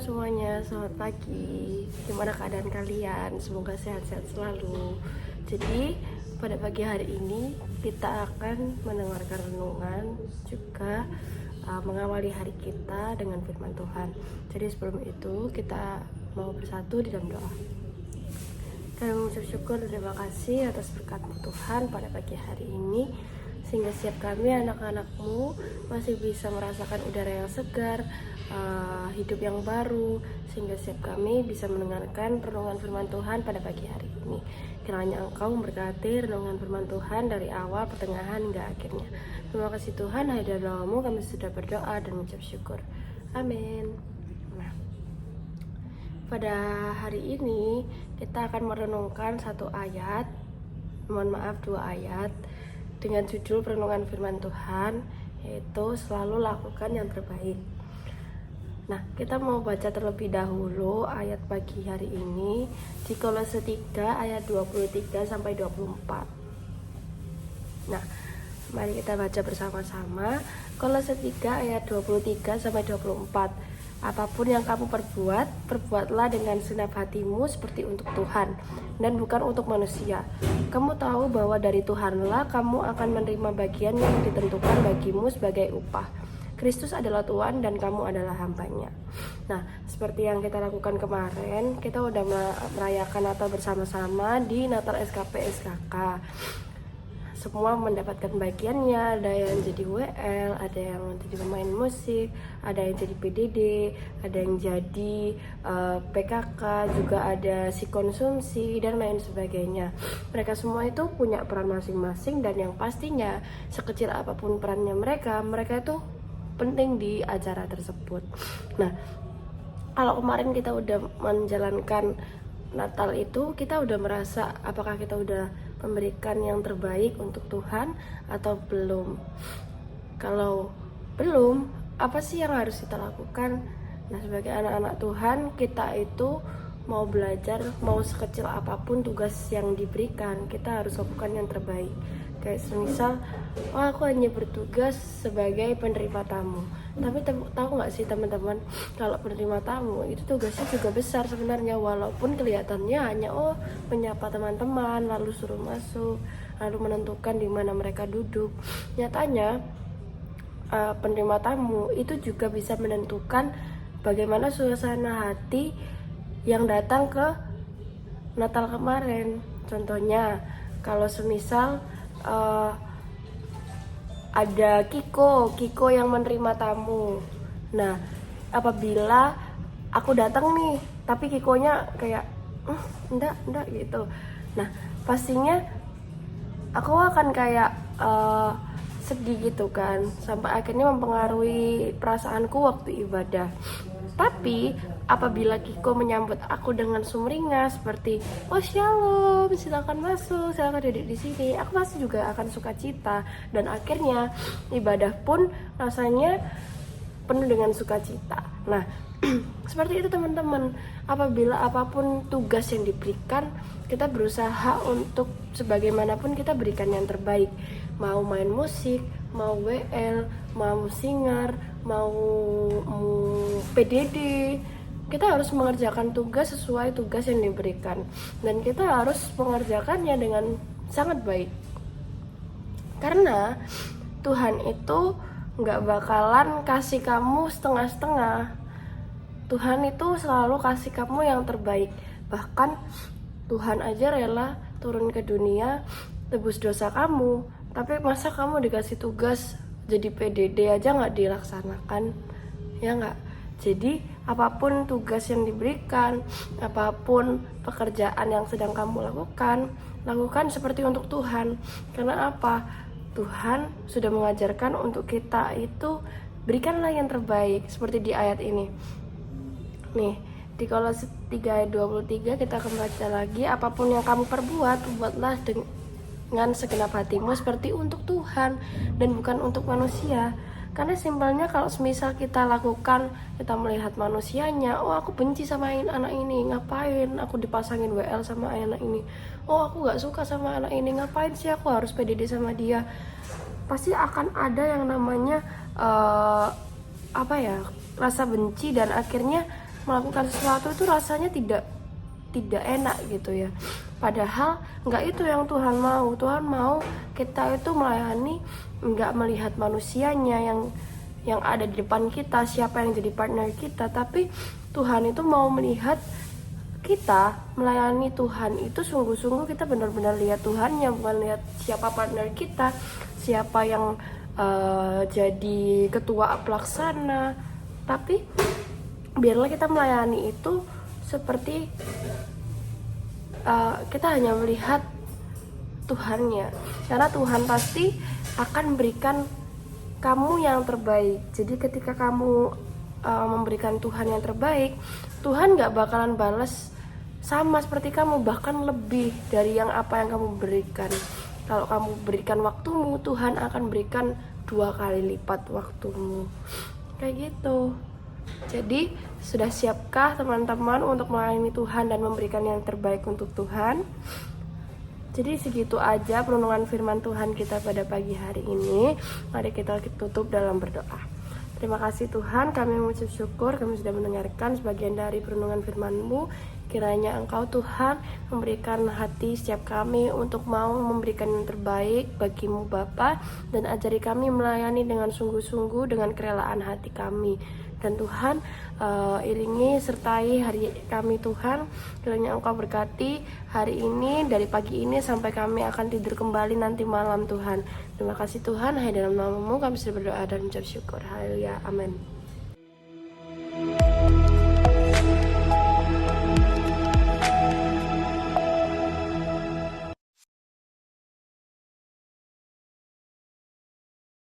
semuanya, selamat pagi. Gimana keadaan kalian? Semoga sehat-sehat selalu. Jadi pada pagi hari ini kita akan mendengarkan renungan, juga mengawali hari kita dengan firman Tuhan. Jadi sebelum itu kita mau bersatu di dalam doa. Kami mengucap syukur dan terima kasih atas berkat Tuhan pada pagi hari ini, sehingga setiap kami anak-anakmu masih bisa merasakan udara yang segar, hidup yang baru, sehingga setiap kami bisa mendengarkan renungan firman Tuhan pada pagi hari ini. Kiranya Engkau memberkati renungan firman Tuhan dari awal, pertengahan, hingga akhirnya. Terima kasih Tuhan, hanya dari nama-Mu kami sudah berdoa dan mengucap syukur. Amin. Nah, pada hari ini kita akan merenungkan dua ayat dengan judul renungan firman Tuhan, yaitu selalu lakukan yang terbaik. Nah, kita mau baca terlebih dahulu ayat pagi hari ini di Kolose 3 ayat 23 sampai 24. Nah, mari kita baca bersama-sama Kolose 3 ayat 23 sampai 24. Apapun yang kamu perbuat, perbuatlah dengan segenap hatimu seperti untuk Tuhan dan bukan untuk manusia. Kamu tahu bahwa dari Tuhanlah kamu akan menerima bagian yang ditentukan bagimu sebagai upah. Kristus adalah Tuhan dan kamu adalah hambanya. Nah, seperti yang kita lakukan kemarin, kita udah merayakan Natal bersama-sama di Natal SKP SKK. Semua mendapatkan bagiannya, ada yang jadi WL, ada yang jadi pemain musik, ada yang jadi PDD, ada yang jadi PKK, juga ada si konsumsi dan lain sebagainya. Mereka semua itu punya peran masing-masing, dan yang pastinya sekecil apapun perannya mereka itu penting di acara tersebut. Nah, kalau kemarin kita udah menjalankan Natal itu, kita udah merasa apakah kita udah memberikan yang terbaik untuk Tuhan atau belum. Kalau belum, apa sih yang harus kita lakukan? Nah, sebagai anak-anak Tuhan, kita itu mau belajar, mau sekecil apapun tugas yang diberikan, kita harus lakukan yang terbaik. Kayak semisal, aku hanya bertugas sebagai penerima tamu. Tapi tahu nggak sih teman-teman, kalau penerima tamu itu tugasnya juga besar sebenarnya, walaupun kelihatannya hanya menyapa teman-teman, lalu suruh masuk, lalu menentukan di mana mereka duduk. Nyatanya penerima tamu itu juga bisa menentukan bagaimana suasana hati yang datang ke Natal kemarin. Contohnya, kalau semisal ada Kiko yang menerima tamu. Nah, apabila aku datang nih, tapi Kikonya kayak enggak gitu. Nah, pastinya aku akan kayak sedih gitu kan, sampai akhirnya mempengaruhi perasaanku waktu ibadah. Tapi apabila Kiko menyambut aku dengan sumringah seperti shalom, silakan masuk, silakan duduk di sini, aku pasti juga akan sukacita, dan akhirnya ibadah pun rasanya penuh dengan sukacita. Nah, seperti itu teman-teman. Apabila apapun tugas yang diberikan, kita berusaha untuk sebagaimanapun kita berikan yang terbaik. Mau main musik, mau WL, mau singer, mau PDD, kita harus mengerjakan tugas sesuai tugas yang diberikan, dan kita harus mengerjakannya dengan sangat baik. Karena Tuhan itu gak bakalan kasih kamu setengah-setengah. Tuhan itu selalu kasih kamu yang terbaik. Bahkan Tuhan aja rela turun ke dunia tebus dosa kamu, tapi masa kamu dikasih tugas jadi PDD aja gak dilaksanakan? Ya gak? Jadi apapun tugas yang diberikan, apapun pekerjaan yang sedang kamu lakukan seperti untuk Tuhan. Karena apa? Tuhan sudah mengajarkan untuk kita itu berikanlah yang terbaik, seperti di ayat ini. Nih, di Kolose 3 ayat 23 kita akan baca lagi, apapun yang kamu perbuat, buatlah dengan segenap hatimu seperti untuk Tuhan dan bukan untuk manusia. Karena simpelnya kalau semisal kita lakukan, kita melihat manusianya, aku benci sama anak ini, ngapain aku dipasangin WL sama anak ini, aku gak suka sama anak ini, ngapain sih aku harus PDD sama dia. Pasti akan ada yang namanya rasa benci, dan akhirnya melakukan sesuatu itu rasanya tidak enak gitu ya. Padahal nggak itu yang Tuhan mau. Tuhan mau kita itu melayani, nggak melihat manusianya yang ada di depan kita, siapa yang jadi partner kita, tapi Tuhan itu mau melihat kita melayani Tuhan itu sungguh-sungguh, kita benar-benar lihat Tuhannya, bukan lihat siapa partner kita, siapa yang jadi ketua pelaksana. Tapi biarlah kita melayani itu seperti kita hanya melihat Tuhannya, karena Tuhan pasti akan berikan kamu yang terbaik. Jadi ketika kamu memberikan Tuhan yang terbaik, Tuhan gak bakalan balas sama seperti kamu, bahkan lebih dari yang apa yang kamu berikan. Kalau kamu berikan waktumu, Tuhan akan berikan 2 kali lipat waktumu, kayak gitu. Jadi sudah siapkah teman-teman untuk melayani Tuhan dan memberikan yang terbaik untuk Tuhan? Jadi segitu aja perenungan firman Tuhan kita pada pagi hari ini. Mari kita tutup dalam berdoa. Terima kasih Tuhan, kami mengucap syukur kami sudah mendengarkan sebagian dari perenungan firman-Mu. Kiranya Engkau Tuhan memberikan hati setiap kami untuk mau memberikan yang terbaik bagi-Mu Bapa, dan ajari kami melayani dengan sungguh-sungguh dengan kerelaan hati kami. Dan Tuhan iringi sertai hari kami Tuhan. Kiranya Engkau berkati hari ini, dari pagi ini sampai kami akan tidur kembali nanti malam Tuhan. Terima kasih Tuhan, hanya dalam nama-Mu kami sudah berdoa dan mengucap syukur. Haleluya, amin.